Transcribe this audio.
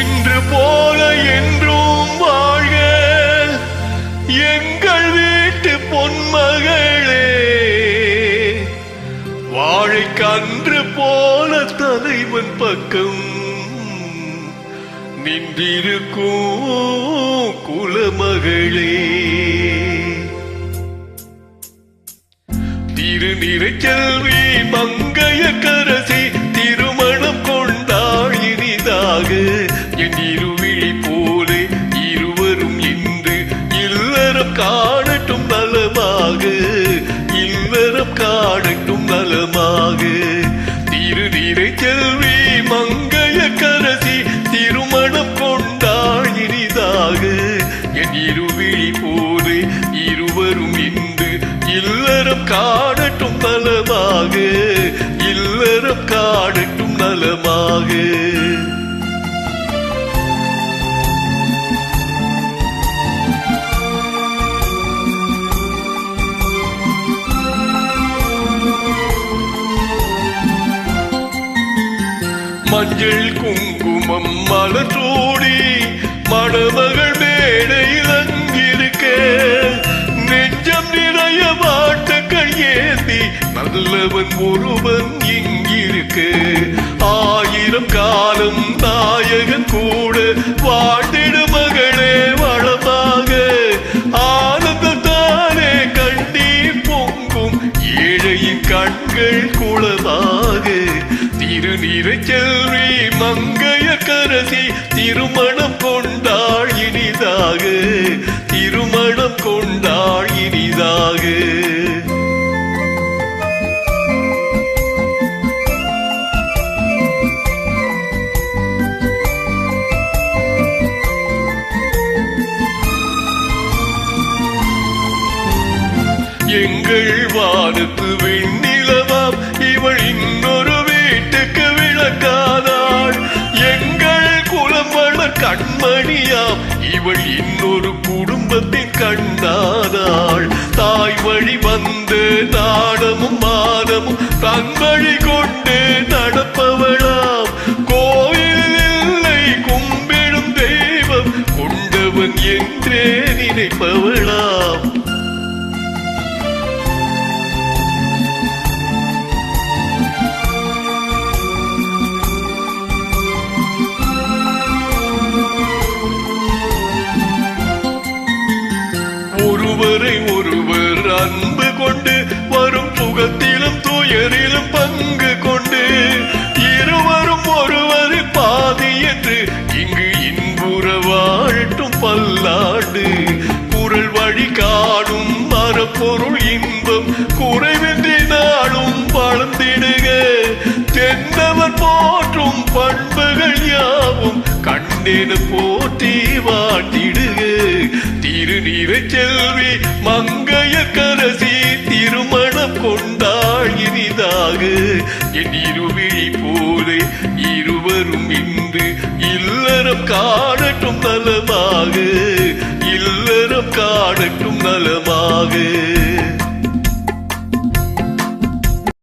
இன்று போல என்றும் வாழ்க எங்கள் வீட்டு பொன்மகளே. வாழைக்கன்று போல தலைவன் பக்கம் நின்றிருக்கும் குலமகளே. திருநிறைச்செல்வி மங்கையர்க்கரசி திருமணம் கொண்டாள் இனிதாக. என் இருவிழி போலே இருவரும் இன்று இல்லறம் காணட்டும் நலமாக, இல்லறம் காணட்டும் நலமாக. திருநிறைச்செல்வி மங்கையர்க்கரசி திருமணம் கொண்டாள் இனிதாக. என் இருவிழி போலே இருவரும் இன்று இல்லறம் காணட்டும் நலமாக, இல்லறம் காணட்டும் நலமாக. மஞ்சள் குங்குமம் மலர்ச்சோடி மணமகள் மேடையில் அங்கிருக்க, நெஞ்சம் நிறைய வாட்டுக்கள் ஏந்தி நல்லவன் ஒருவன் இங்கிருக்க. 1000 காலம் நாயகன் கூட வாழ்ந்திட மகளே வளமாக. ஆனந்தத்தானே கண்ணீர் பொங்கும் ஏழையின் கண்கள் குளமாக. திருநிறைச்செல்வி மங்கையர்க்கரசி திருமணம் கொண்டாள் இனிதாக, திருமணம் கொண்டாள் இனிதாக. எங்கள் வானத்து வெண்ணிலவாம் இவள் இன்னொரு வீட்டுக்கு விளக்காதாள். எங்கள் குலம் வளர் கண்மணியாம் இவள் இன்னொரு குடும்பத்தின் கண்ணாதாள். தாய் வழி வந்த நாடமும் மாதமும் தன் வழி கொண்டு நடப்பவளாம். கோயில் இல்லை கும்பிடும் தெய்வம் கொண்டவன் என்றே நினைப்பவளாம். ஒருவரை ஒருவர் அன்பு கொண்டு வரும் சுகத்திலும் துயரிலும் பங்கு கொண்டு இருவரும் ஒருவரின் பாதி என்று இங்கு இன்புற வாழட்டும் பல்லாண்டு. குரல் வழி காணும் மரப்பொருள் இன்பம் குறைவின்றி நாளும் வளர்ந்திடுக. தென்னவர் போற்றும் பண்புகள் யாவும் கண்டென போற்றி வாட்டிடுக. திருநிறைச்செல்வி மங்கையர்க்கரசி திருமணம் கொண்டாள் இனிதாக. என் இருவிழி போலே இருவரும் இன்று இல்லறம் காணட்டும் நலமாக, இல்லறம் காணட்டும் நலமாக.